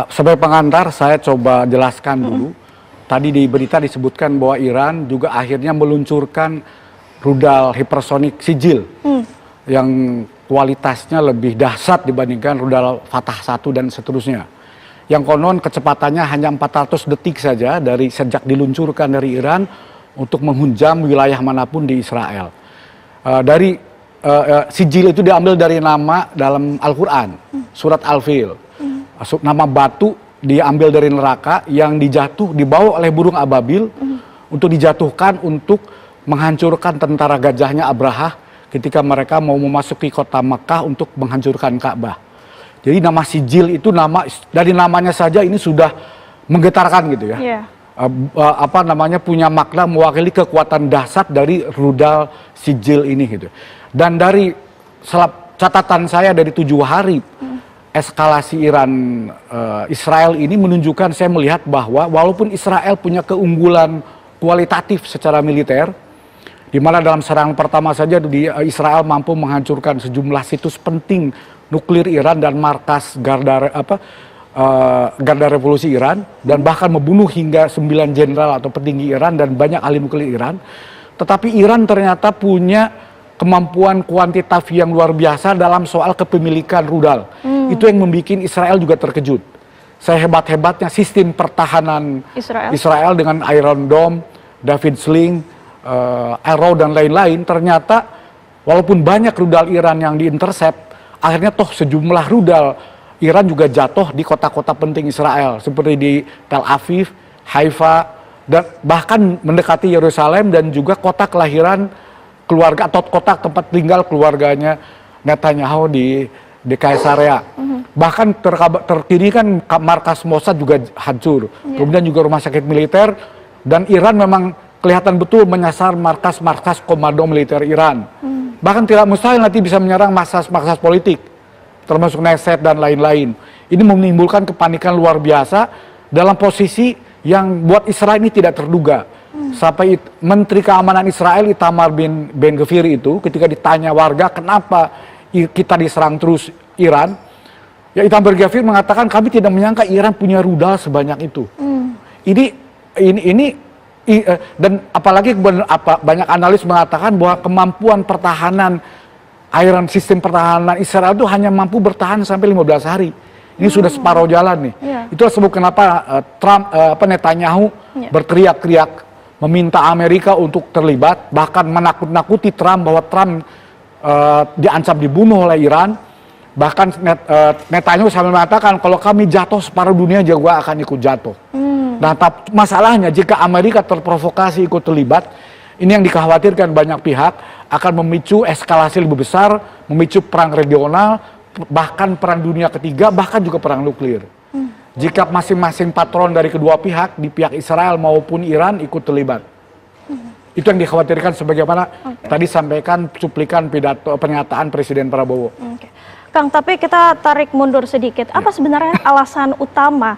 Sebagai pengantar saya coba jelaskan dulu. Tadi di berita disebutkan bahwa Iran juga akhirnya meluncurkan rudal hipersonik Sijil yang kualitasnya lebih dahsyat dibandingkan rudal Fatah 1 dan seterusnya. Yang konon kecepatannya hanya 400 detik saja dari sejak diluncurkan dari Iran untuk menghunjam wilayah manapun di Israel. Sijil itu diambil dari nama dalam Al-Quran, surat Al-Fil. Nama batu diambil dari neraka yang dibawa oleh burung ababil untuk dijatuhkan untuk menghancurkan tentara gajahnya Abraha ketika mereka mau memasuki kota Makkah untuk menghancurkan Ka'bah. Jadi nama Sijil itu dari namanya saja ini sudah menggetarkan gitu ya. Yeah. Punya makna mewakili kekuatan dahsyat dari rudal Sijil ini gitu. Dan dari catatan saya dari 7 hari eskalasi Israel ini menunjukkan, saya melihat bahwa walaupun Israel punya keunggulan kualitatif secara militer, di mana dalam serangan pertama saja Israel mampu menghancurkan sejumlah situs penting nuklir Iran dan markas garda revolusi Iran, dan bahkan membunuh hingga 9 jenderal atau petinggi Iran dan banyak ahli nuklir Iran. Tetapi Iran ternyata punya kemampuan kuantitatif yang luar biasa dalam soal kepemilikan rudal. Itu yang membuat Israel juga terkejut. Sehebat-hebatnya sistem pertahanan Israel dengan Iron Dome, David Sling, Arrow dan lain-lain, ternyata walaupun banyak rudal Iran yang diintercept, akhirnya toh sejumlah rudal Iran juga jatuh di kota-kota penting Israel seperti di Tel Aviv, Haifa, dan bahkan mendekati Yerusalem dan juga kota kelahiran keluarga atau kota tempat tinggal keluarganya Netanyahu di Kaisarea. Bahkan terkini kan markas Mossad juga hancur. Kemudian juga rumah sakit militer, dan Iran memang kelihatan betul menyasar markas-markas komando militer Iran. Bahkan tidak mustahil nanti bisa menyerang markas-markas politik, termasuk Knesset dan lain-lain. Ini menimbulkan kepanikan luar biasa dalam posisi yang buat Israel ini tidak terduga. Sampai Menteri Keamanan Israel Itamar Ben Gvir itu ketika ditanya warga kenapa kita diserang terus Iran, ya Itamar Ben Gvir mengatakan kami tidak menyangka Iran punya rudal sebanyak itu. Dan apalagi banyak analis mengatakan bahwa kemampuan pertahanan sistem pertahanan Israel itu hanya mampu bertahan sampai 15 hari. Ini sudah separuh jalan nih. Itulah sebab kenapa Netanyahu berteriak-teriak meminta Amerika untuk terlibat, bahkan menakut-nakuti Trump bahwa Trump diancam dibunuh oleh Iran. Bahkan Netanyahu sambil mengatakan kalau kami jatuh separuh dunia juga akan ikut jatuh. Nah, masalahnya jika Amerika terprovokasi ikut terlibat, ini yang dikhawatirkan banyak pihak akan memicu eskalasi lebih besar, memicu perang regional, bahkan perang dunia ketiga, bahkan juga perang nuklir. Jika masing-masing patron dari kedua pihak, di pihak Israel maupun Iran ikut terlibat. Itu yang dikhawatirkan sebagaimana tadi sampaikan cuplikan pernyataan Presiden Prabowo. Kang, tapi kita tarik mundur sedikit. Apa sebenarnya alasan utama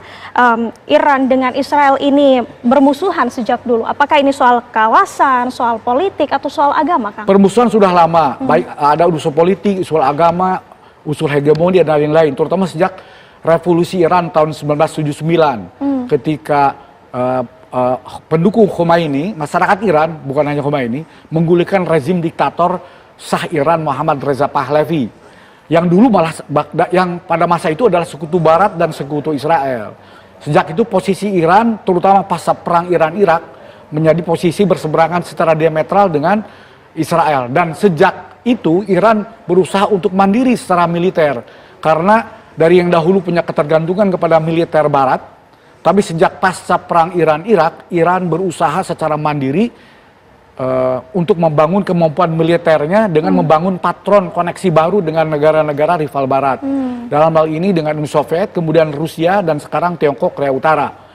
Iran dengan Israel ini bermusuhan sejak dulu? Apakah ini soal kawasan, soal politik, atau soal agama, Kang? Permusuhan sudah lama. Baik ada unsur politik, unsur agama, unsur hegemoni dan lain-lain. Terutama sejak revolusi Iran tahun 1979. Ketika pendukung Khomeini, masyarakat Iran, bukan hanya Khomeini, menggulingkan rezim diktator Shah Iran Muhammad Reza Pahlavi. Yang dulu yang pada masa itu adalah sekutu Barat dan sekutu Israel. Sejak itu posisi Iran, terutama pasca perang Iran-Irak, menjadi posisi berseberangan secara diametral dengan Israel. Dan sejak itu Iran berusaha untuk mandiri secara militer. Karena dari yang dahulu punya ketergantungan kepada militer Barat, tapi sejak pasca perang Iran-Irak, Iran berusaha secara mandiri untuk membangun kemampuan militernya dengan membangun patron koneksi baru dengan negara-negara rival Barat. Dalam hal ini dengan Uni Soviet, kemudian Rusia, dan sekarang Tiongkok, Korea Utara.